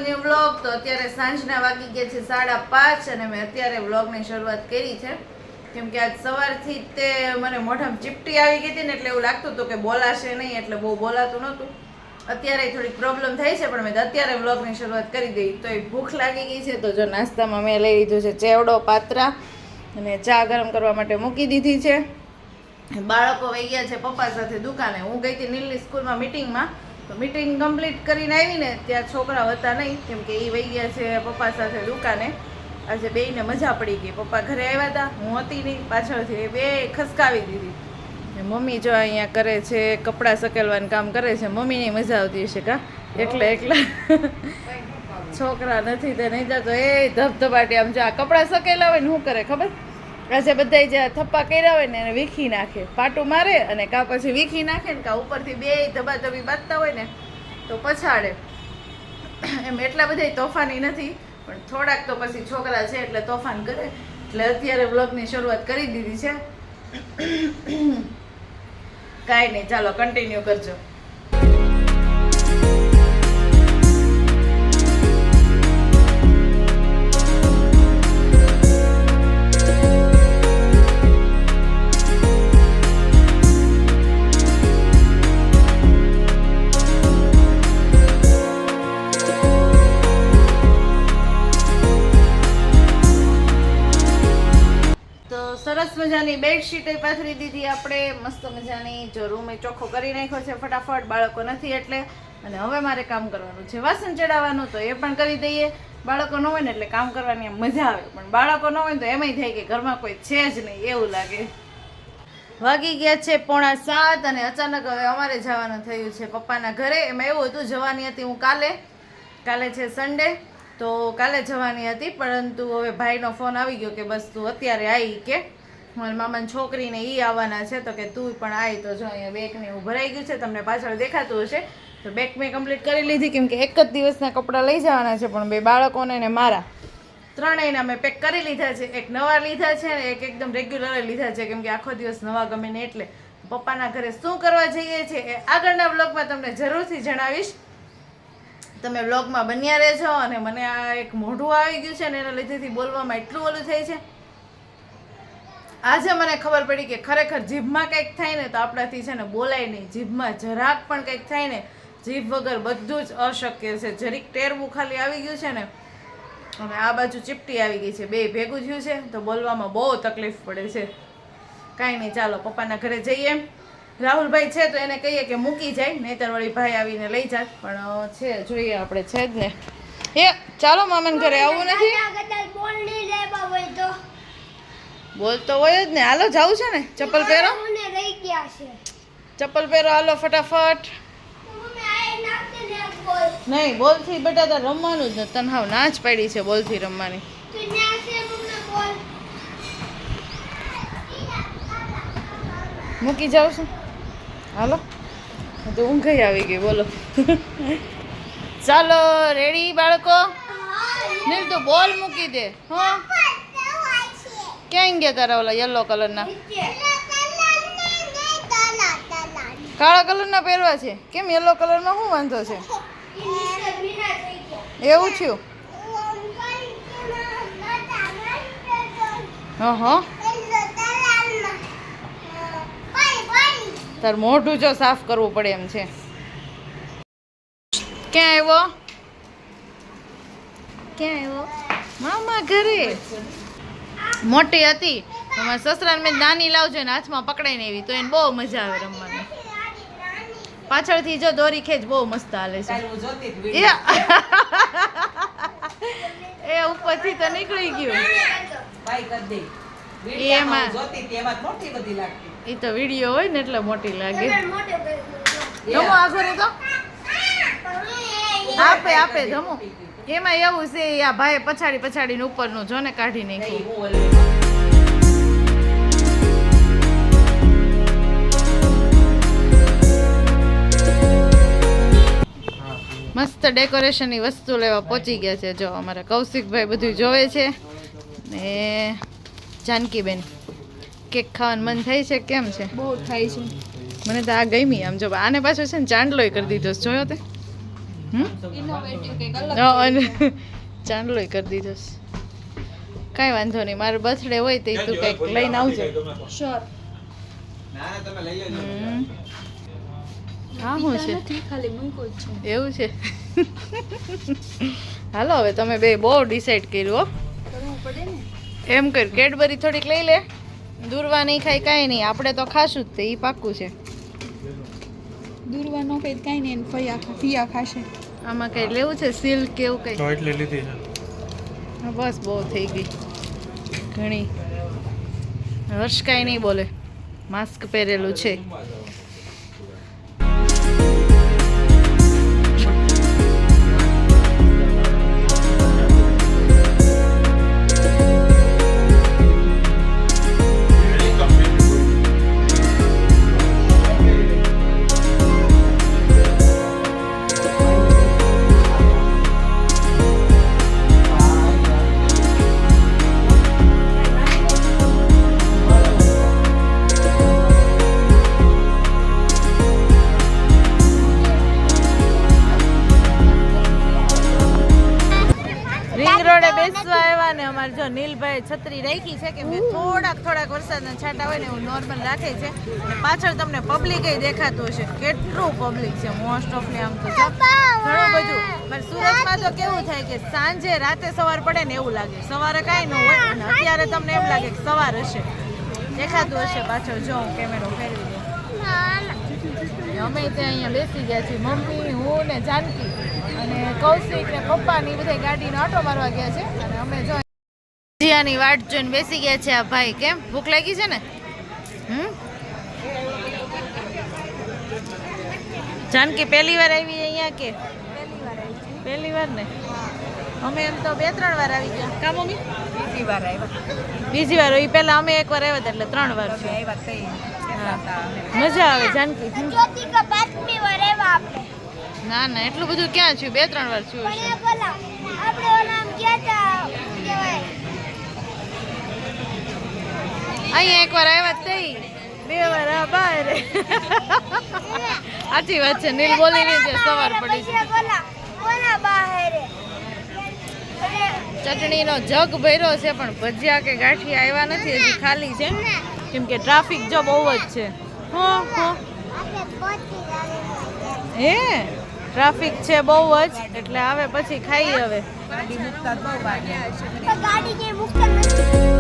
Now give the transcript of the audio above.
New vlog. તો અત્યારે સાંજના વાગી ગયા છે 5:30 અને મેં અત્યારે વ્લોગની શરૂઆત કરી છે કેમ કે આજ સવારથી તે મને મોઢામાં ચીપટી આવી ગઈ હતી ને એટલે એવું લાગતું હતું કે બોલાશે નહીં, એટલે બહુ બોલાતું નહોતું. અત્યારે થોડીક પ્રોબ્લેમ થઈ છે પણ મેં અત્યારે વ્લોગની શરૂઆત કરી દઈ. તો એ ભૂખ લાગી ગઈ છે તો જો નાસ્તામાં મેં લઈ લીધું છે ચેવડો, પાત્રા અને ચા ગરમ કરવા માટે મૂકી દીધી છે. બાળકો વહી ગયા છે પપ્પા સાથે દુકાને. હું ગઈ હતી નીલની સ્કૂલમાં મીટિંગમાં, તો મીટિંગ કમ્પ્લીટ કરીને આવીને ત્યાં છોકરા હતા નહીં કેમ કે એ વહી ગયા છે પપ્પા સાથે દુકાને. આજે બેયને મજા પડી ગઈ. પપ્પા ઘરે આવ્યા હતા, હું હતી નહીં, પાછળથી બે ખસકાવી દીધી. મમ્મી જો અહીંયા કરે છે, કપડાં સકેલવાનું કામ કરે છે. મમ્મીની મજા આવતી હશે કા એકલા છોકરા નથી તે નહીં જતો એ ધબધબાટી આમ જો આ કપડાં સકેલા હોય ને શું કરે ખબર? આજે બધા જે થપ્પા કર્યા હોય ને એને વીખી નાખે, પાટું મારે અને કાં પછી વીખી નાખે ને કાં ઉપરથી બે ધબાધબી બાંધતા હોય ને તો પછાડે. એમ એટલા બધા તોફાની નથી પણ થોડાક તો પછી છોકરા છે એટલે તોફાન કરે. એટલે અત્યારે વ્લોગની શરૂઆત કરી દીધી છે. કાંઈ નહીં, ચાલો કન્ટિન્યુ કરજો. સરસ મજાની બેડશીટ પાથરી દીધી આપણે, મસ્ત મજાની. જો રૂમ ચોખ્ખો કરી નાખ્યો છે ફટાફટ, બાળકો નથી એટલે. અને હવે મારે કામ કરવાનું છે, વાસણ ચડાવવાનું તો એ પણ કરી દઈએ. બાળકો ન હોય ને એટલે કામ કરવાની આમ મજા આવે, પણ બાળકો ન હોય ને તો એમાંય થાય કે ઘરમાં કોઈ છે જ નહીં એવું લાગે. વાગી ગયા છે 6:45 અને અચાનક હવે અમારે જવાનું થયું છે પપ્પાના ઘરે. એમાં એવું હતું જવાની હતી હું કાલે છે સન્ડે, તો કાલે જવાની હતી પરંતુ હવે ભાઈનો ફોન આવી ગયો કે બસ તું અત્યારે આવી, કે મારા મામાની છોકરીને એ આવવાના છે તો કે તું પણ આવી. તો જો અહીંયા બેગને એવું ભરાઈ ગયું છે, તમને પાછળ દેખાતું હશે. તો બેગ મેં કમ્પ્લીટ કરી લીધી કેમ કે એક જ દિવસના કપડાં લઈ જવાના છે, પણ બે બાળકોને ને મારા ત્રણેયના મેં પેક કરી લીધા છે. એક નવા લીધા છે ને એક એકદમ રેગ્યુલર લીધા છે કેમ કે આખો દિવસ નવા ગમે ને એટલે. પપ્પાના ઘરે શું કરવા જઈએ છીએ એ આગળના વ્લોગમાં તમને જરૂરથી જણાવીશ. તમે વ્લોગમાં બન્યા રહેજો. અને મને આ એક મોઢું આવી ગયું છે ને એના લીધેથી બોલવામાં એટલું ઓલું થાય છે. આજે મને ખબર પડી કે ખરેખર જીભમાં કંઈક થાય ને તો આપણાથી છે ને બોલાય નહીં. જીભમાં જરાક પણ કંઈક થાય ને જીભ વગર બધું જ અશક્ય છે. જરીક ટેરવું ખાલી આવી ગયું છે ને અને આ બાજુ ચીપટી આવી ગઈ છે, બે ભેગું થયું છે તો બોલવામાં બહુ તકલીફ પડે છે. કાંઈ નહીં, ચાલો પપ્પાના ઘરે જઈએ. રાહુલભાઈ છે તો એને કહીએ કે મૂકી જાય, નહીંતર વળી ભાઈ આવીને લઈ જાય. પણ છે જોઈએ આપણે છે જ ને. એ ચાલો મામાને ઘરે આવવું નથી? બોલ તો હોય જ ને. હાલો જાવું છે ને? ચપ્પલ પહેરો, ચપ્પલ પહેરો, હાલો ફટાફટ. નહીં બોલથી બેટા તાર રમવાનું જ નથી. તને હાવ ના જ પાડી છે બોલથી રમવાની. મૂકી જાઉં છું, હાલો. તો ઊંઘ આવી ગઈ બોલો. ચાલો રેડી બાળકો? નહીં તો બોલ મૂકી દે. હા ક્યાં ગયા તારા ઓલા યલો કલરના? કાળા કલરના પહેરવા છે? કેમ યલો કલરમાં શું વાંધો છે? એવું થયું? હા તાર મોઢું જો સાફ કરવું પડે એમ છે. ક્યાં આવ્યો? મામા ઘરે. મોટી હતી મારા સસરાને મેં નાની લાવજો ને હાથમાં પકડાઈને એવી તો એને બહુ મજા આવે રમવાની. પાછળથી જો દોરી ખેંચ બહુ મસ્ત હાલે છે. એ ઉપરથી તો નીકળી ગયું. એમાં એ તો વિડીયો હોય ને એટલે મોટી લાગે. ધમો આગળ તો આપે ધમો. એમાં એવું છે આ ભાઈ પછાડીને ઉપરનું જો ને કાઢી નાખ્યું. મસ્ત ડેકોરેશનની વસ્તુ લેવા પહોંચી ગયા છે. જો અમારા કૌશિકભાઈ બધું જોવે છે ને જાનકીબેન કેક ખાવાનું મન થાય છે. કેમ છે? બહુ થાય છે. મને તો આ ગમી. આમ જો આને પાછો છે ને ચાંદલોય કરી દીધો જોયો તે. ઇનોવેટિવ કંઈક અલગ અને ચાંદલો કરી દીધો છે. કાંઈ વાંધો નહીં, મારો બર્થડે હોય તો તું કંઈક લઈને આવજો. શ્યોર હા શું છે નથી ખાલી મૂકો જ છે એવું છે? હાલો હવે તમે બે બહુ ડિસાઈડ કર્યું હો. કરવું પડે ને એમ કર કેડબરી થોડીક લઈ લે, દૂરવા નહીં ખાય કાંઈ નહીં, આપણે તો ખાશું જ તે, એ પાક્કું છે. દૂરવા નો કઈ કાઈ નહીં ફિયા ખાશે આમાં કંઈ લેવું છે સિલ્ક કે એવું કંઈ? તો એટલે લીધી છે. હા, બસ બહુ થઈ ગઈ ઘણી. હર્ષ કાંઈ નહીં બોલે, માસ્ક પહેરેલું છે. રિંગ રોડે બેસવા આવ્યા ને અમારે જો નીલભાઈ છત્રી રાખી છે કે મેં થોડાક વરસાદના છાંટા હોય ને એવું નોર્મલ રાખે છે. અને પાછળ તમને પબ્લિક દેખાતું હશે, કેટલું પબ્લિક છે મોસ્ટ ઓફલી. આમ તો જો ઘણું બધું. પણ સુરતમાં તો કેવું થાય કે સાંજે રાતે સવાર પડે ને એવું લાગે, સવારે કાંઈ ન હોય. અને અત્યારે તમને એમ લાગે કે સવાર હશે, દેખાતું હશે પાછળ. જો હું કેમેરો ફેરવી દઉં. અમે ત્યાં અહીંયા બેસી ગયા છીએ, મમ્મી, હું ને જાનકી અને કૌશિક ને પપ્પા ની બધા ગાડીનો આટો મારવા ગયા છે. અને અમે જો જીયાની વાટ જોઈને બેસી ગયા છે. આ ભાઈ કેમ ભૂખ લાગી છે ને? જાનકી પહેલી વાર આવી અહીંયા કે? પહેલી વાર ને? અમે એમ તો 2-3 વાર આવી ગયા. કા મમ્મી? બીજી વાર હોય. એ પહેલા અમે એકવાર આવ્યા હતા, એટલે 3 વાર છે. મજા આવે જાનકી. ના ના એટલું બધું ક્યાં થયું, 2-3 વાર થયું છે. અહીંયા એકવાર આવ્યા જ તઈ, 2 વાર આ બહાર. સાચી વાત છે, નીલ બોલી નહીં છે સવાર પડી છે. ચટણીનો જગ ભર્યો છે પણ ભજીયા કે ગાંઠિયા આવ્યા નથી, હજી ખાલી છે. કેમ કે ટ્રાફિક જો બહુ જ છે. હે ટ્રાફિક છે બહુ જ, એટલે આવે પછી ખાઈ. હવે ગાડી